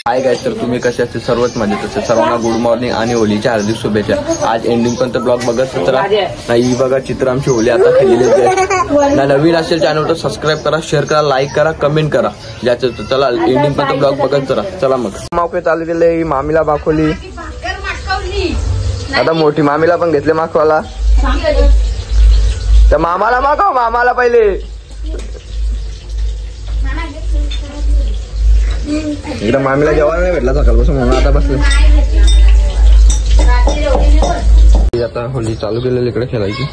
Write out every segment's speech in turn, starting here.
Hi guys, तर तुम्ही कसे असते? सर्वच मजेत असेल. सर्वांना गुड मॉर्निंग आणि होलीच्या हार्दिक शुभेच्छा. आज एंडिंग पर्यंत ब्लॉग बघत चला. नाही बघा चित्र आमची होली आता खेळलेली आहे. नवीन असेल चॅनल तर सबस्क्राईब करा, शेअर करा, लाईक करा, कमेंट करा. ज्याचं चला एंडिंग पर्यंत ब्लॉग बघत चला. चला मग मावके चालू केले. मामीला माखवली, आता मोठी मामीला पण घेतले माखवाला. तर मामाला मागव, मामाला पहिले. एकदा मामीला जेवायला नाही भेटला सकाळपासून म्हणून आता बसले. आता होली चालू केलेली इकडे खेळायची.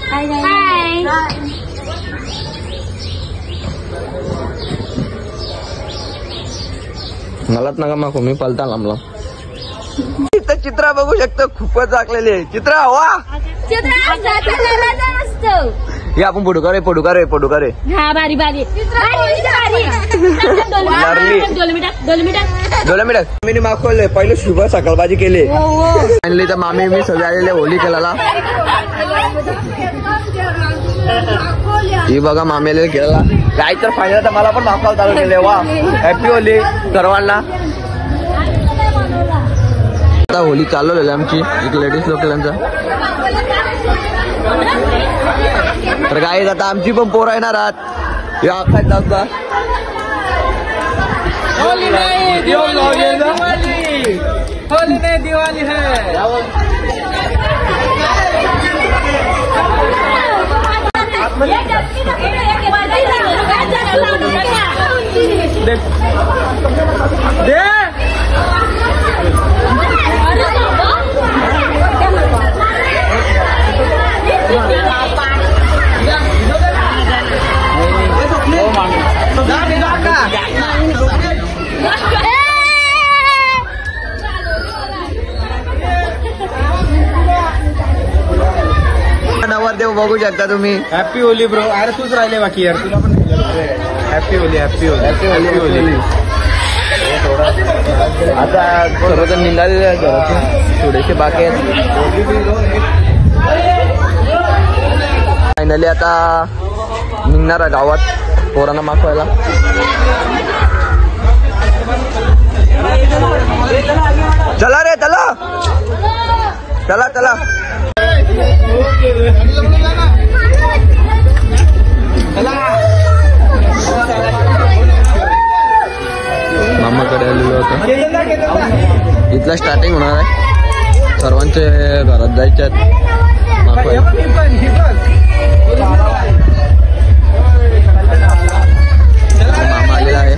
मलाच नका मागो, मी पलता लांबला. चित्रा बघू शकतो, खूपच झाकलेली आहे. चित्रा वा हे आपण फोटो करे हा बारी बारी मी मागवले. पहिले शुभ सकाळबाजी केली आणली तर मामी मी सजायलेले होली केला. ही बघा मामीला खेळायला काय तर फायनल तर मला पण मागवायला चालू केले. वा हॅपी होली सर्वांना. आता होली चालवलेली आमची एक लेडीज लोकांचा. तर काय आता आमची पण पोरं येणार आहात या आखात जाता. होली नहीं दिवाली है. नवरदेव बघू शकता तुम्ही. Happy Holy bro. अरे तूच राहिले बाकी यार, तुला पण हॅपी होली. आता सर्वजण निघालेले आहेत, थोडेसे बाकी आहेत. फायनली आता निघणार आहे गावात पोरांना मागवायला. चला रे चला चला चला. मामाकडे आलेलो होतो. इथला स्टार्टिंग होणार आहे. सर्वांचे घरात जायचे आहेत. मामा आलेला आहे.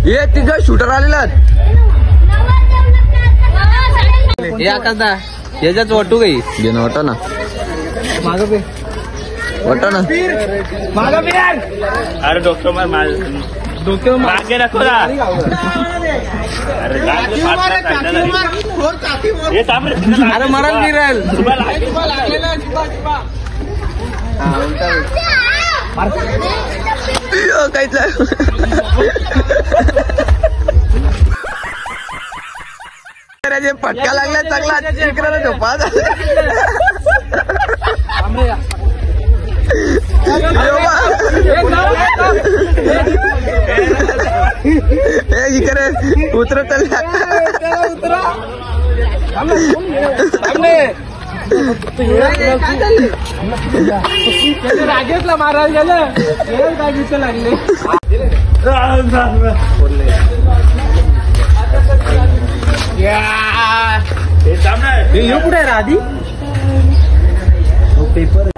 ये तिथं शूटर आलेला याच्याच वाटू काही घेणं वाटा ना वाटा ना. अरे डॉक्टर मागे रखो ना. अरे मरण नाही राहील. काहीच फटका लागला चांगला. चिकराला झोपा इकडे उतरत राजेशला मारायला गेलं काय गीत लागले. कुठे आहे आधी पेपर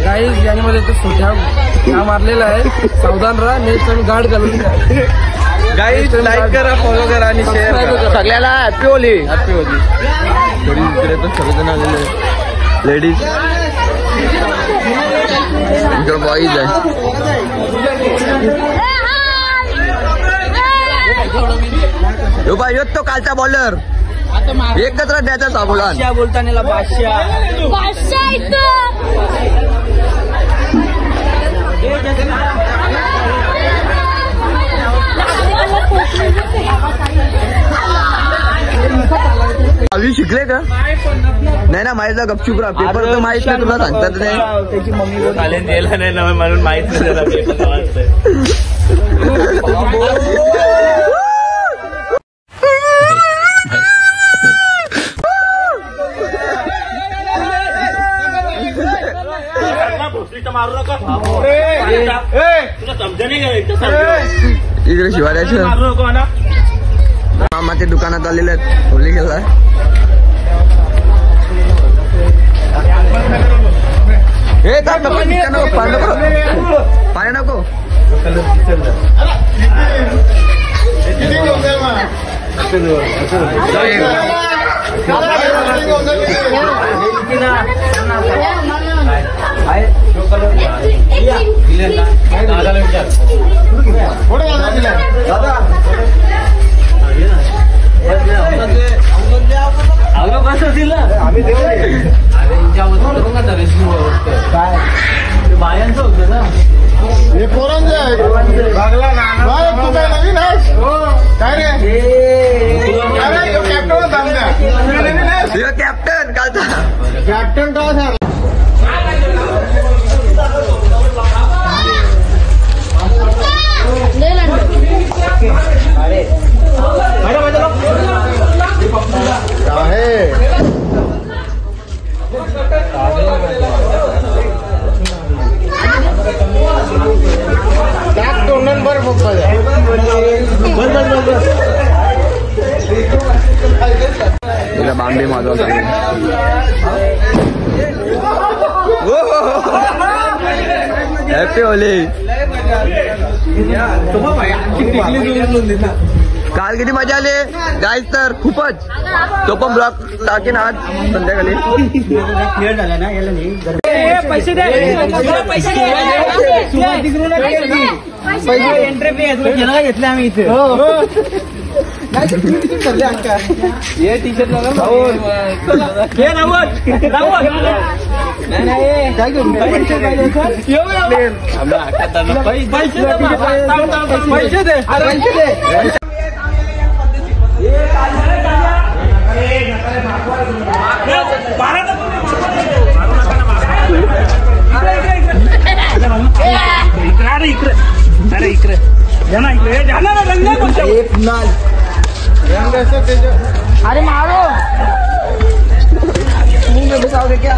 काही यामध्ये तो सोठा मारलेला आहे. सावधान राहा, नेक्स्ट टाइम गार्ड घालून गाईज लाईक करा, फॉलो करा आणि शेअर करा. सगळ्याला हॅपी होली. Happy Holy. इकडे पण सगळेजण आलेले लेडीज, इकडे बॉईज आहे. यो बाई तो कालचा बॉलर एकत्र द्यायचा साबुलान बोलताना बादशाह अभी शिकले का नाही ना माहित गपचूप राहा. पेपर तर माहित नाही तुला सांगतात नाही. त्याची मम्मी चालेल दिला नाही ना म्हणून माहित नाही. इकडे शिवाऱ्याच्या मामाच्या दुकानात आलेले आहेत. होली गेला हे पाणी नको. बायांचं होतं ना हे पोरांचं आहे. तू काय नवीन आहेस काय रे? कॅप्टन कालचा कॅप्टन का झाला? बांबे माझा हॅपी होली. काल किती मजा आली गाईज, तर खूपच. तो पण ब्लॉग टाकेन आज संध्याकाळी. क्लिअर झाला ना याला नाही पैसे एंट्री फी आहे घेतले आम्ही इथे. ये टी शर्ट पैसे दे. अरे इकडे जाना अरे मारो मुंह में घुसाओगे क्या?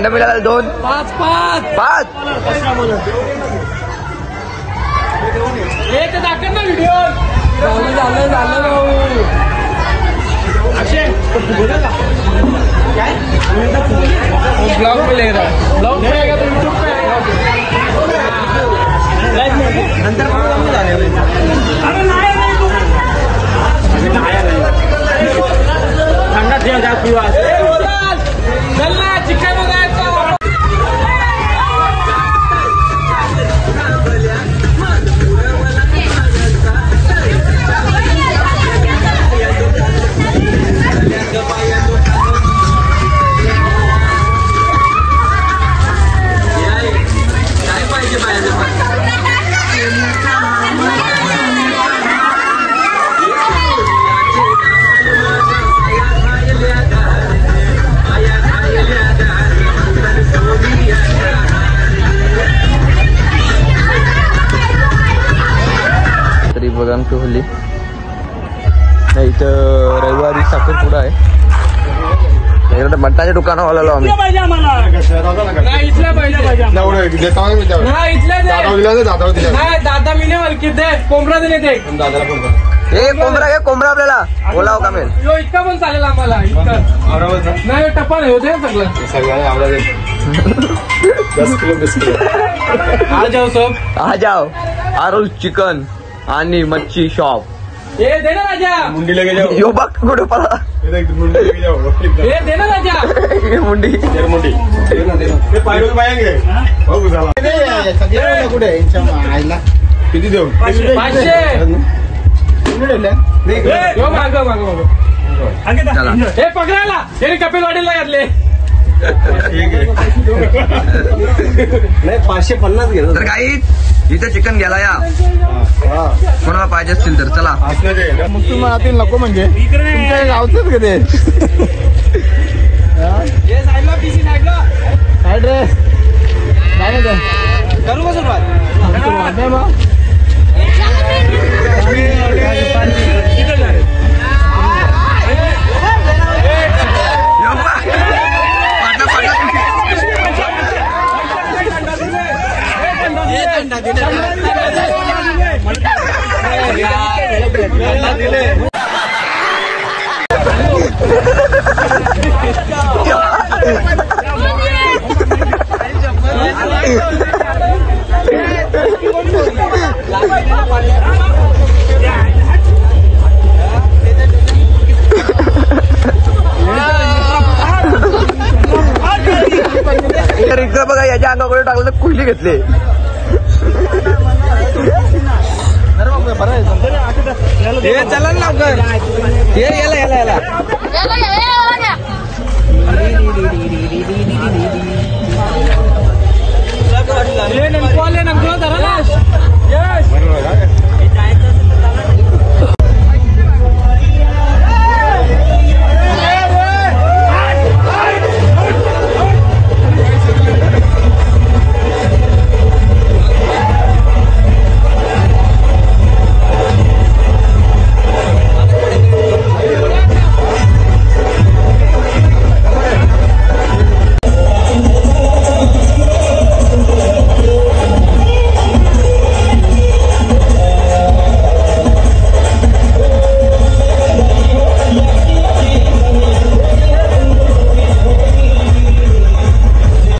मिळाला 2 5 एक दाखव ना व्हिडिओ. झालं अक्षय ब्लॉग पे ले रहा ब्लॉग मिलेगा तो यूट्यूब पे नंतर अरे ठंडा दिया जा पिवा चलना चिकन वगैरह. बघा आमची होली नाही इथं रविवारी साखरपुडा आहे. इकडे मटणाच्या दुकानावर आलो आम्ही. दादा मी नाही कोंबडा दिले ते दादाला कोंबडा घे, कोंबडा आपल्याला बोलाव का मेल. यो इतका पण चालेल आम्हाला. इतका नाही टप्पा नाही होते सगळं. आ जाओ सब, आ जाओ. आरुष चिकन आणि मच्छी शॉप. ए दे ना राजा. मुंडी लगे जाओ. यो बघ कुठे पळा. मुंडी लगे जाओ. ए दे ना राजा. मुंडी मुंडी ते पायडून पायांगे बघू झाला कुठे आईला किती देऊ 500. यो माग माग माग. चला. हे पकडायला हे कपिल वाडीला घातले. नाही 550 घे. तर काही इथे चिकन घ्यायला या कोणाला पाहिजे असतील तर चला. मग तुम्हाला ते नको म्हणजे तुमच्या गावचंच का ते काय रे करू का सुरुवात. इकडं बघा याच्या अंगाकडे टाकलं तर कुठली घेतले. चला लवकर. याला याला याला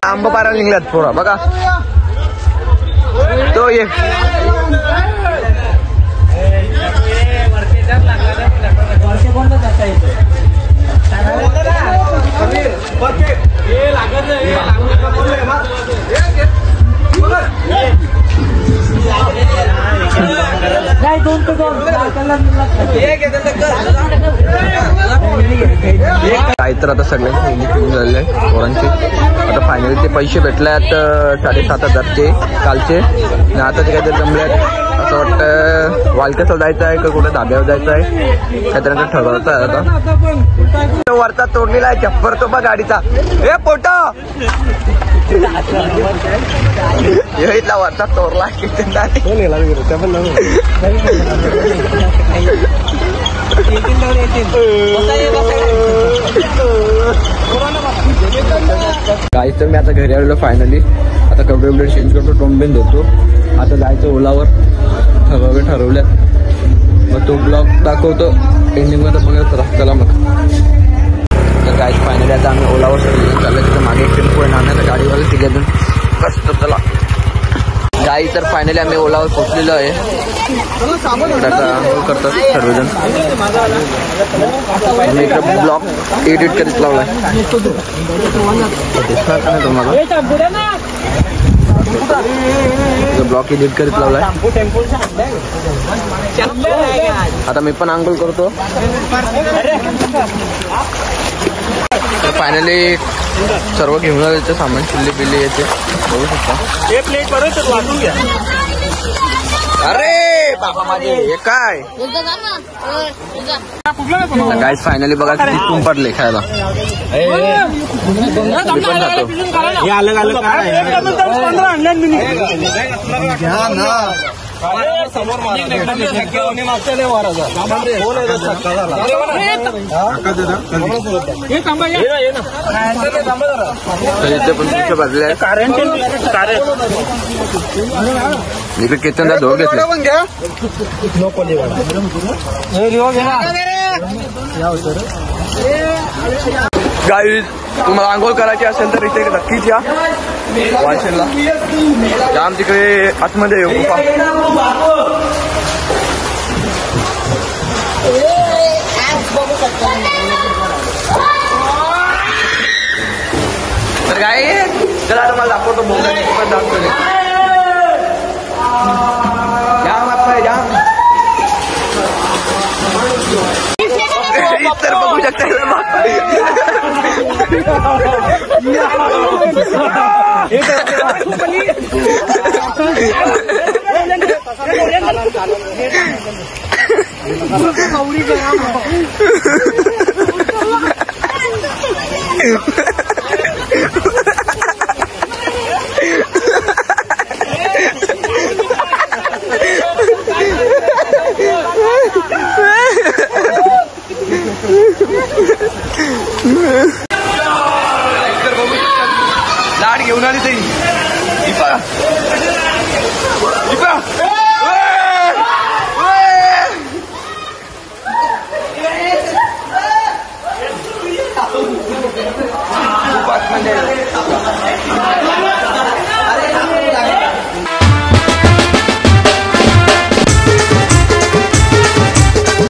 आंबा पारायला निघल्यात पोरा बघा. तो एक काय तर आता सगळ्यांची घेऊन झालेले पोरांचे. आता फायनली ते पैसे भेटल्यात 7,500 कालचे. आता ते काहीतरी जमल्यात असं वाटतं. वालक्याचं जायचं आहे का कुठे धाब्यावर जायचं आहे काहीतरी ठरवतं आहे. आता वरचा तोडलेला आहे चप्पर तो बा गाडीचा. हे पोटा इथला वरचा तोडला काही तर मी आता घरी आलेलो फायनली. आता कपडे वगैरे चेंज करतो, टोंबेन धुतो. आता जायचं ओलावर ठरवल्यात. मग तो ब्लॉग दाखवतो एंडिंग मध्ये बघत रस्त्याला. मग तर काही फायनली आता आम्ही ओलावर चाललं. तिथं मागे एक टेम्पो आहे नाण्याचं गाडीवाले तिघेजण मस्त. चला काही तर फायनली आम्ही ओलावर पोचलेलो आहे. करतात सर्वजण. मी इकडे ब्लॉग एडिट करीत लावलाय. दिसणार का नाही तुम्हाला. ब्लॉग एडिट करीत लावलाय. आता मी पण आंघोळ करतो. फायनली सर्व घेऊन आले सामान. चिल्ली बिल्ली येते बघू शकता. प्लेट बरोबर वाटून घ्या. अरे बाबा माझे हे काय काय फायनली बघा किती तूम पडले खायला. मी पण खातो. अलग अलग समोर तर इथे पण तुमच्या बाजूला इकडे केतनदा धोक घेतले गाईज तुम्हाला आंघोळ करायची असेल तर इथे नक्कीच या वाशिमला जाम तिकडे आतमध्ये येऊ तर काय चला तुम्हाला दाखवतो दाखवतो जाम आहे जाम तर बघू शकता लाड घेऊन आली ताई दीपा दीपा खूप आतमध्ये